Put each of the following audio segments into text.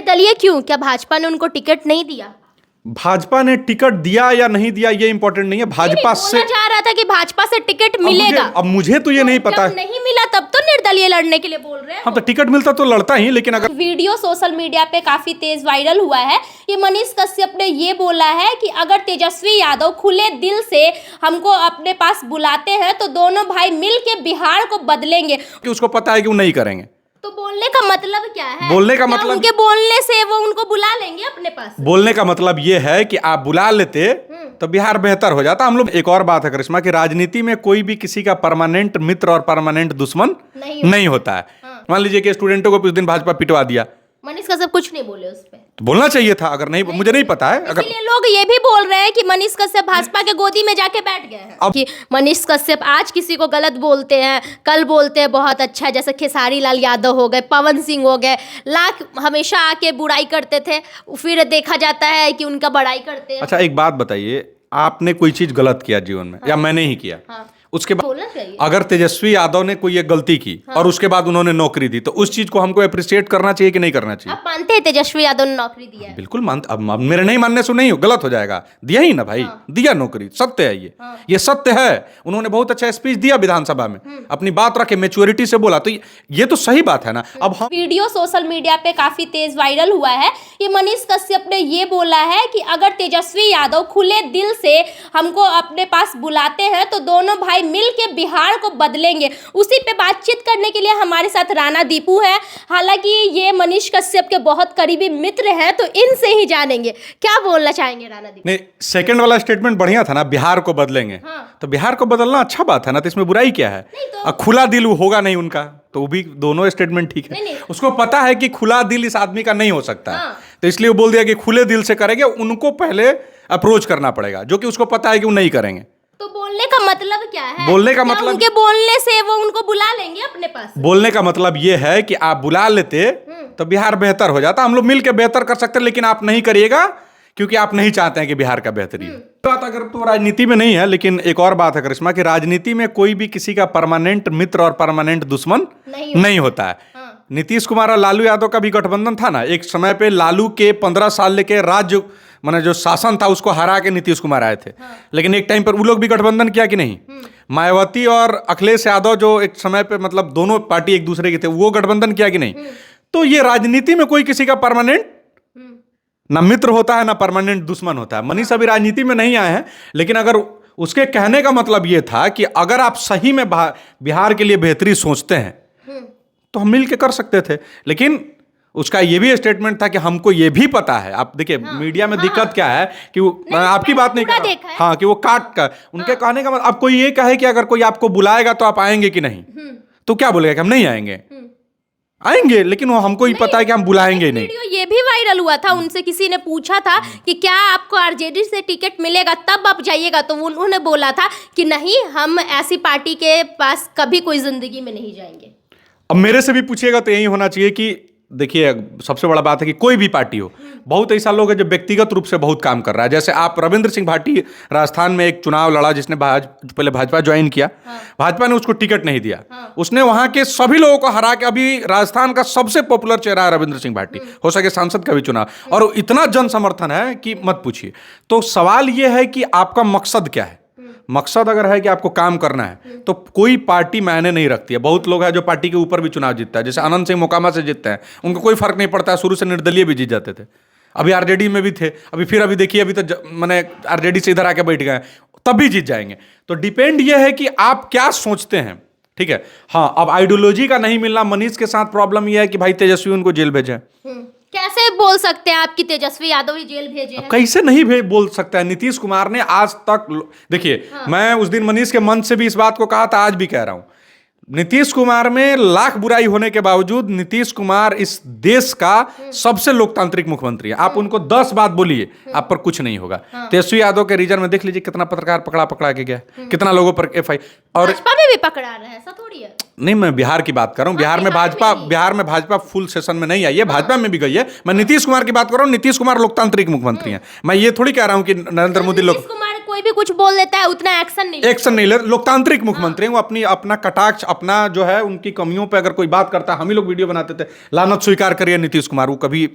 निर्दलीय क्यों? क्या भाजपा ने उनको टिकट नहीं दिया? भाजपा ने टिकट दिया या नहीं दिया ये इंपॉर्टेंट नहीं है। भाजपा से बोला जा रहा था कि भाजपा से टिकट मिलेगा। अब मुझे तो ये नहीं पता जब नहीं मिला तब तो निर्दलीय लड़ने के लिए बोल रहे हैं। हाँ, तो टिकट मिलता तो लड़ता ही, लेकिन अगर वीडियो सोशल मीडिया पे काफी तेज वायरल हुआ है। ये मनीष कश्यप ने ये बोला है कि अगर तेजस्वी यादव खुले दिल से हमको अपने पास बुलाते हैं तो दोनों भाई मिल के बिहार को बदलेंगे। कि उसको पता है कि वो नहीं करेंगे। तो बोलने का मतलब क्या है? बोलने का क्या मतलब उनके बोलने से वो उनको बुला लेंगे अपने पास? बोलने का मतलब ये है कि आप बुला लेते तो बिहार बेहतर हो जाता। हम लोग एक और बात है करिश्मा कि राजनीति में कोई भी किसी का परमानेंट मित्र और परमानेंट दुश्मन नहीं होता है। मान लीजिए कि स्टूडेंटों को कुछ दिन भाजपा पिटवा दिया, मनीष कश्यप कुछ नहीं बोले उस पे। तो बोलना चाहिए था। अगर नहीं, मुझे नहीं पता है। अगर इसलिए लोग ये भी बोल रहे हैं कि मनीष कश्यप भाजपा के गोदी में जाके बैठ गए हैं। कि मनीष कश्यप आज किसी को गलत बोलते हैं, कल बोलते हैं बहुत अच्छा, जैसे खेसारी लाल यादव हो गए, पवन सिंह हो गए, लाख हमेशा आके बुराई करते थे, फिर देखा जाता है कि उनका बड़ाई करते हैं। अच्छा, एक बात बताइए, आपने कोई चीज गलत किया जीवन में, या मैंने ही किया, उसके बाद बोलना चाहिए। अगर तेजस्वी यादव ने कोई एक गलती की और उसके बाद उन्होंने नौकरी दी, तो उस चीज को हमको अप्रिशिएट करना चाहिए कि नहीं करना चाहिए? आप मानते हैं तेजस्वी यादव ने नौकरी दिया है? बिल्कुल मानते। अब मेरे नहीं मानने से नहीं हो, गलत हो जाएगा। दिया ही ना भाई, दिया नौकरी, सत्य है ये सत्य है। उन्होंने बहुत अच्छा स्पीच दिया विधानसभा में, अपनी बात रखे, मैच्योरिटी से बोला, तो ये तो सही बात है ना। अब हम वीडियो सोशल मीडिया पे काफी तेज वायरल हुआ है। ये मनीष कश्यप ने ये बोला है कि अगर तेजस्वी यादव खुले दिल से हमको अपने पास बुलाते हैं तो दोनों भाई मिल के बिहार को बदलेंगे। उसी पे बातचीत करने के लिए हमारे साथ राणा दीपू है। हालांकि ये मनीष कश्यप के बहुत करीबी मित्र हैं, तो इनसे ही जानेंगे क्या बोलना चाहेंगे राणा दीपू। नहीं, सेकंड वाला स्टेटमेंट बढ़िया था ना, बिहार को बदलेंगे। तो बिहार को बदलना अच्छा बात है ना, तो इसमें बुराई क्या है? खुला दिल होगा नहीं उनका, तो वो भी दोनों स्टेटमेंट ठीक है। उसको पता है कि खुला दिल इस आदमी का नहीं हो सकता है, तो इसलिए वो बोल दिया कि खुले दिल से करेंगे, उनको पहले अप्रोच करना पड़ेगा, जो कि उसको पता है कि वो नहीं करेंगे। तो बोलने का मतलब क्या है? बोलने का क्या मतलब उनके बोलने से वो उनको बुला लेंगे अपने पास? बोलने का मतलब ये है कि आप बुला लेते तो बिहार बेहतर हो जाता। हम लोग मिलकर बेहतर कर सकते हैं, लेकिन आप नहीं करिएगा क्योंकि आप नहीं चाहते हैं कि बिहार का बेहतरी हो। बात अगर तो राजनीति में नहीं है, लेकिन एक और बात है करिश्मा कि राजनीति में कोई भी किसी का परमानेंट मित्र और परमानेंट दुश्मन नहीं होता है। नीतीश कुमार और लालू यादव का भी गठबंधन था ना एक समय पे। लालू के 15 साल लेके राज्य माने जो शासन था उसको हरा के नीतीश कुमार आए थे, लेकिन एक टाइम पर वो लोग भी गठबंधन किया कि नहीं? मायावती और अखिलेश यादव जो एक समय पे मतलब दोनों पार्टी एक दूसरे के थे, वो गठबंधन किया कि नहीं? तो ये राजनीति में कोई किसी का परमानेंट ना मित्र होता है ना परमानेंट दुश्मन होता है। मनीष अभी राजनीति में नहीं आए हैं, लेकिन अगर उसके कहने का मतलब ये था कि अगर आप सही में बिहार के लिए बेहतरी सोचते हैं तो हम मिल के कर सकते थे। लेकिन उसका ये भी स्टेटमेंट था कि हमको ये भी पता है। आप देखिए मीडिया में दिक्कत क्या है कि वो आपकी बात नहीं कर रहा, हाँ, कि वो काट कर उनके कहने का मतलब। अब कोई ये कहे कि अगर कोई आपको बुलाएगा तो आप आएंगे कि नहीं, तो क्या बोलेगा कि हम नहीं आएंगे? आएंगे, लेकिन वो हमको ही पता है कि हम बुलाएंगे ही नहीं। वीडियो ये भी वायरल हुआ था, उनसे किसी ने पूछा था कि क्या आपको आरजेडी से टिकट मिलेगा तब आप जाइएगा, तो उन्होंने बोला था कि नहीं, हम ऐसी पार्टी के पास कभी कोई जिंदगी में नहीं जाएंगे। अब मेरे से भी पूछिएगा तो यही होना चाहिए कि देखिए, सबसे बड़ा बात है कि कोई भी पार्टी हो, बहुत ऐसा लोग है जो व्यक्तिगत रूप से बहुत काम कर रहा है। जैसे आप रविंद्र सिंह भाटी राजस्थान में एक चुनाव लड़ा, जिसने पहले भाजपा ज्वाइन किया, भाजपा ने उसको टिकट नहीं दिया, उसने वहां के सभी लोगों को हरा के अभी राजस्थान का सबसे पॉपुलर चेहरा है रविंद्र सिंह भाटी, हो सके सांसद का भी चुनाव, और इतना जन समर्थन है कि मत पूछिए। तो सवाल यह है कि आपका मकसद क्या है? मकसद अगर है कि आपको काम करना है तो कोई पार्टी मायने नहीं रखती है। बहुत लोग हैं जो पार्टी के ऊपर भी चुनाव जीतता है, जैसे आनंद सिंह मोकामा से जीतते हैं, उनको कोई फर्क नहीं पड़ता है, शुरू से निर्दलीय भी जीत जाते थे, अभी आरजेडी में भी थे, अभी देखिए अभी तो मैंने आरजेडी से इधर आके बैठ गए, तब भी जीत जाएंगे। तो डिपेंड यह है कि आप क्या सोचते हैं, ठीक है। हाँ, अब आइडियोलॉजी का नहीं मिलना, मनीष के साथ प्रॉब्लम यह है कि भाई तेजस्वी उनको जेल भेजे। कैसे बोल सकते हैं आप कि तेजस्वी यादव ही जेल भेजे हैं? कैसे नहीं बोल सकता है? नीतीश कुमार ने आज तक, देखिए मैं उस दिन मनीष के मंच से भी इस बात को कहा था, आज भी कह रहा हूं, नीतीश कुमार में लाख बुराई होने के बावजूद नीतीश कुमार इस देश का सबसे लोकतांत्रिक मुख्यमंत्री है। आप उनको 10 बात बोलिए, आप पर कुछ नहीं होगा। तेजस्वी यादव के रीजन में देख लीजिए कितना पत्रकार पकड़ा के गया, कितना लोगों पर FI, और भाजपा में भी पकड़ा रहे हैं, ऐसा थोड़ी है। नहीं, मैं बिहार की बात कर रहा हूँ। बिहार में भाजपा फुल सेशन में नहीं आई है, भाजपा में भी गई है। मैं नीतीश कुमार की बात कर रहा हूँ। नीतीश कुमार लोकतांत्रिक मुख्यमंत्री हैं। मैं ये थोड़ी कह रहा हूँ कि नरेंद्र मोदी लोग कुमार कोई भी कुछ बोल देता है उतना एक्शन नहीं ले। लोकतांत्रिक मुख्यमंत्री हैं वो, अपनी अपना कटाक्ष, अपना जो है उनकी कमियों पे अगर कोई बात करता है, हम ही लोग वीडियो बनाते थे, लानत स्वीकार करिए नीतीश कुमार, वो कभी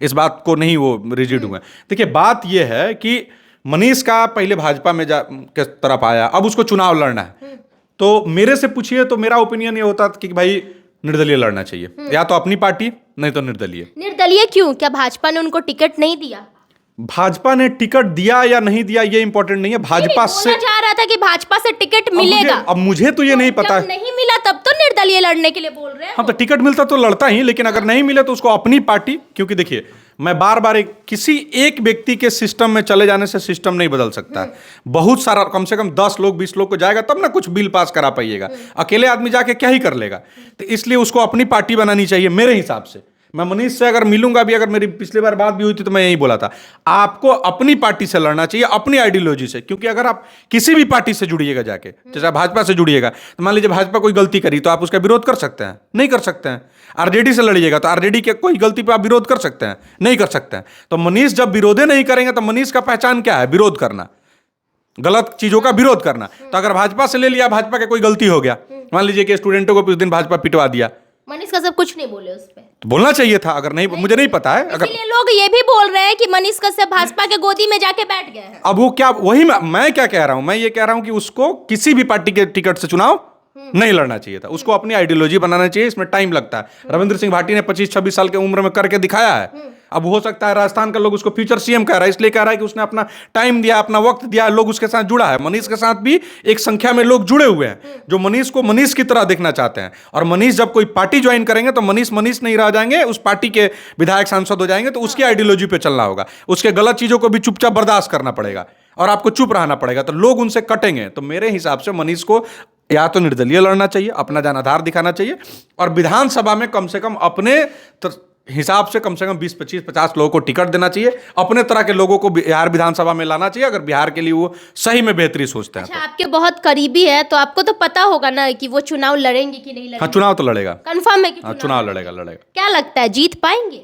इस बात को नहीं वो रिजिड हुए। देखिए बात ये है कि मनीष का पहले भाजपा में के तरफ आया, अब उसको चुनाव लड़ना है, तो मेरे से पूछिए तो मेरा ओपिनियन ये होता कि भाई निर्दलीय लड़ना चाहिए, या तो अपनी पार्टी नहीं तो निर्दलीय। निर्दलीय क्यों? क्या भाजपा ने उनको टिकट नहीं दिया? भाजपा ने टिकट दिया या नहीं दिया ये इंपॉर्टेंट नहीं है, भाजपा से जा रहा था कि भाजपा से टिकट मिलेगा। अब मुझे तो ये नहीं पता, नहीं मिला तब तो निर्दलीय लड़ने के लिए बोल रहे हैं। हाँ तो टिकट मिलता तो लड़ता ही, लेकिन अगर नहीं मिले तो उसको अपनी पार्टी, क्योंकि देखिए मैं बार बार किसी एक व्यक्ति के सिस्टम में चले जाने से सिस्टम नहीं बदल सकता है। बहुत सारा, कम से कम 10 लोग 20 लोग को जाएगा तब ना कुछ बिल पास करा पाइएगा, अकेले आदमी जाके क्या ही कर लेगा। तो इसलिए उसको अपनी पार्टी बनानी चाहिए मेरे हिसाब से। मैं मनीष से अगर मिलूंगा भी, अगर मेरी पिछली बार बात भी हुई थी तो मैं यही बोला था, आपको अपनी पार्टी से लड़ना चाहिए, अपनी आइडियोलॉजी से। क्योंकि अगर आप किसी भी पार्टी से जुड़िएगा जाके, जैसे भाजपा से जुड़िएगा, तो मान लीजिए भाजपा कोई गलती करी तो आप उसका विरोध कर सकते हैं? नहीं कर सकते हैं। आरजेडी से लड़िएगा तो आरजेडी के कोई गलती पे आप विरोध कर सकते हैं? नहीं कर सकते हैं। तो मनीष जब विरोधे नहीं करेंगे तो मनीष का पहचान क्या है? विरोध करना, गलत चीजों का विरोध करना। तो अगर भाजपा से ले लिया, भाजपा का कोई गलती हो गया, मान लीजिए कि स्टूडेंटों को कुछ दिन भाजपा पिटवा दिया, मनीष कश्यप कुछ नहीं बोले उस पे, तो बोलना चाहिए था। अगर नहीं, मुझे नहीं पता है। अगर इसलिए लोग ये भी बोल रहे हैं कि मनीष कश्यप भाजपा के गोदी में जाके बैठ गए हैं। अब वो क्या, वही मैं क्या कह रहा हूं, मैं ये कह रहा हूं कि उसको किसी भी पार्टी के टिकट से चुनाव नहीं लड़ना चाहिए था, उसको अपनी आइडियोलॉजी बनाना चाहिए। इसमें टाइम लगता है। रविंद्र सिंह भाटी ने 25-26 साल की उम्र में करके दिखाया है। अब हो सकता है राजस्थान का लोग उसको फ्यूचर सीएम कह रहा है, इसलिए कह रहा है कि उसने अपना टाइम दिया, अपना वक्त दिया, लोग उसके साथ जुड़ा है। मनीष के साथ भी एक संख्या में लोग जुड़े हुए हैं जो मनीष को मनीष की तरह देखना चाहते हैं। और मनीष जब कोई पार्टी ज्वाइन करेंगे तो मनीष नहीं रह जाएंगे, उस पार्टी के विधायक सांसद हो जाएंगे। तो उसकी आइडियोलॉजी पे चलना होगा, उसके गलत चीजों को भी चुपचाप बर्दाश्त करना पड़ेगा और आपको चुप रहना पड़ेगा, तो लोग उनसे कटेंगे। तो मेरे हिसाब से मनीष को या तो निर्दलीय लड़ना चाहिए, अपना जनाधार दिखाना चाहिए, और विधानसभा में कम से कम अपने हिसाब से कम 20-25-50 लोगों को टिकट देना चाहिए। अपने तरह के लोगों को बिहार विधानसभा में लाना चाहिए, अगर बिहार के लिए वो सही में बेहतरी सोचते हैं। अच्छा, आपके बहुत करीबी है तो आपको तो पता होगा ना कि वो चुनाव लड़ेंगे कि नहीं लड़ेंगे। हाँ, चुनाव तो लड़ेगा, कंफर्म है कि चुनाव लड़ेगा। क्या लगता है, जीत पाएंगे?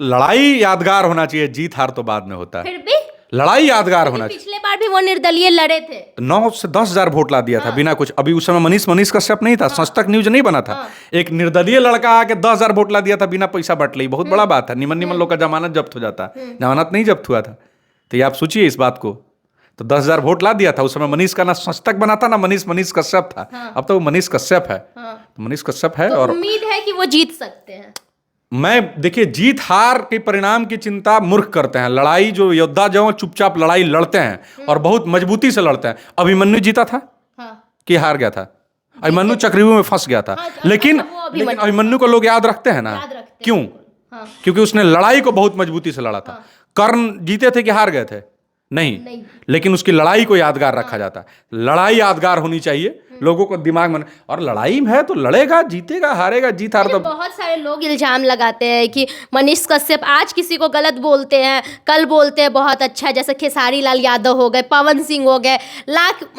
लड़ाई यादगार होना चाहिए, जीत हार तो बाद में होता है। फिर भी लड़ाई यादगार होना चाहिए। पिछले बार भी वो निर्दलीय लड़े थे, 9 से 10 हजार वोट ला दिया था बिना कुछ। अभी उस समय मनीष कश्यप नहीं था, सच न्यूज नहीं बना था। एक निर्दलीय लड़का आके 10,000 वोट ला दिया था बिना पैसा बट ली, बहुत बड़ा बात है। निमन लोग का जमानत जब्त हो जाता, जमानत नहीं जब्त हुआ था। तो ये आप सोचिए इस बात को, तो 10,000 वोट ला दिया था उस समय। मनीष का ना सच बना था ना मनीष कश्यप था। अब तो वो मनीष कश्यप है, मनीष कश्यप है। और उम्मीद है कि वो जीत सकते हैं। मैं देखिए, जीत हार के परिणाम की चिंता मूर्ख करते हैं। लड़ाई जो योद्धा जो चुपचाप लड़ाई लड़ते हैं और बहुत मजबूती से लड़ते हैं। अभिमन्यु जीता था कि हार गया था? अभिमन्यु चक्रव्यूह में फंस गया था। लेकिन अभिमन्यु को लोग याद रखते हैं ना, क्यों? क्योंकि उसने लड़ाई को बहुत मजबूती से लड़ा था। कर्ण जीते थे कि हार गए थे? नहीं, लेकिन उसकी लड़ाई को यादगार रखा जाता है। लड़ाई यादगार होनी चाहिए, लोगों को दिमाग में, और लड़ाई में है तो लड़ेगा, जीतेगा, हारेगा, जीत हार तो। बहुत सारे लोग इल्जाम लगाते हैं कि मनीष कश्यप आज किसी को गलत बोलते हैं, कल बोलते हैं बहुत अच्छा, जैसे खेसारी लाल यादव हो गए, पवन सिंह हो गए,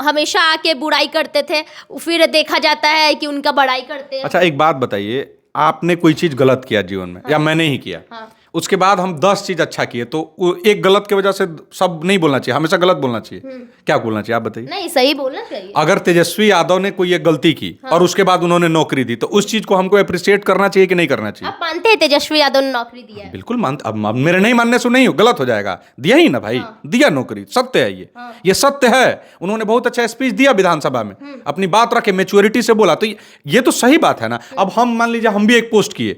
हमेशा आके बुराई करते थे, फिर देखा जाता है कि उनका बड़ाई करते हैं। अच्छा, एक बात बताइए, आपने कोई चीज गलत किया जीवन में, या मैंने ही किया, उसके बाद हम 10 चीज अच्छा किए, तो एक गलत की वजह से सब नहीं बोलना चाहिए, हमेशा गलत बोलना चाहिए? क्या बोलना चाहिए आप बताइए? नहीं, सही बोलना चाहिए। अगर तेजस्वी यादव ने कोई एक गलती की और उसके बाद उन्होंने नौकरी दी, तो उस चीज को हमको अप्रिशिएट करना चाहिए कि नहीं करना चाहिए? आप मानते हैं तेजस्वी यादव ने नौकरी दिया है? बिल्कुल मानते। अब मेरे नहीं मानने से नहीं हो, गलत हो जाएगा। दिया ही ना भाई, दिया नौकरी, सत्य है ये सत्य है। उन्होंने बहुत अच्छा स्पीच दिया विधानसभा में, अपनी बात रखे, मैच्योरिटी से बोला, तो ये तो सही बात है ना। अब हम मान लीजिए हम भी एक पोस्ट किए,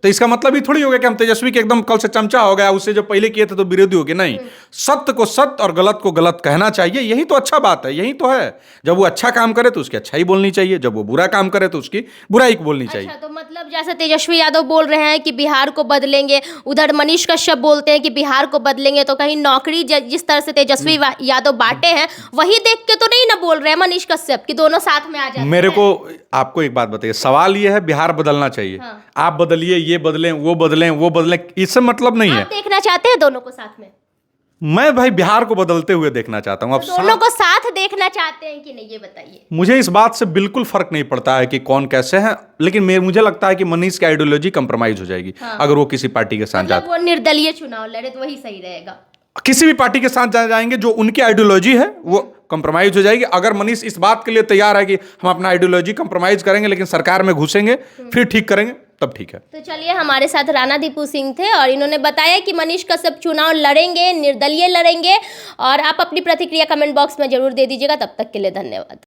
तो इसका मतलब ये थोड़ी हो गया कि हम तेजस्वी के एकदम कल से चमचा हो गया, उससे जो पहले किए थे तो विरोधी हो गए। नहीं, सत्य को सत्य और गलत को गलत कहना चाहिए, यही तो अच्छा बात है, यही तो है। जब वो अच्छा काम करे तो उसकी अच्छाई बोलनी चाहिए, जब वो बुरा काम करे तो उसकी बुराई बोलनी चाहिए। अच्छा, तो मतलब जैसे तेजस्वी यादव बोल रहे हैं कि बिहार को बदलेंगे, उधर मनीष कश्यप बोलते हैं कि बिहार को बदलेंगे, तो कहीं नौकरी जिस तरह से तेजस्वी यादव बांटे हैं वही देख के तो नहीं ना बोल रहे हैं मनीष कश्यप कि दोनों साथ में आ जाए? मेरे को आपको एक बात बताइए, सवाल ये है बिहार बदलना चाहिए, आप बदलिए, ये बदलें, वो बदलें, इससे मतलब नहीं है। आप देखना चाहते हैं दोनों को साथ में? मैं भाई बिहार को बदलते हुए देखना चाहता हूँ। अब दोनों को साथ देखना चाहते हैं कि नहीं, ये बताइए। मुझे इस बात से बिल्कुल फर्क नहीं पड़ता है कि कौन कैसे है, लेकिन मुझे लगता है कि मनीष की आइडियोलॉजी कंप्रोमाइज हो जाएगी अगर वो किसी पार्टी के साथ जाते। वो निर्दलीय चुनाव लड़े तो वही सही रहेगा। किसी भी पार्टी के साथ जाएंगे जो उनकी आइडियोलॉजी है वो कंप्रोमाइज हो जाएगी। अगर मनीष इस बात के लिए तैयार है कि हम अपना आइडियोलॉजी कंप्रोमाइज करेंगे लेकिन सरकार में घुसेंगे फिर ठीक करेंगे, तब ठीक है। तो चलिए, हमारे साथ राणा दीपू सिंह थे और इन्होंने बताया कि मनीष कश्यप चुनाव लड़ेंगे, निर्दलीय लड़ेंगे। और आप अपनी प्रतिक्रिया कमेंट बॉक्स में जरूर दे दीजिएगा। तब तक के लिए धन्यवाद।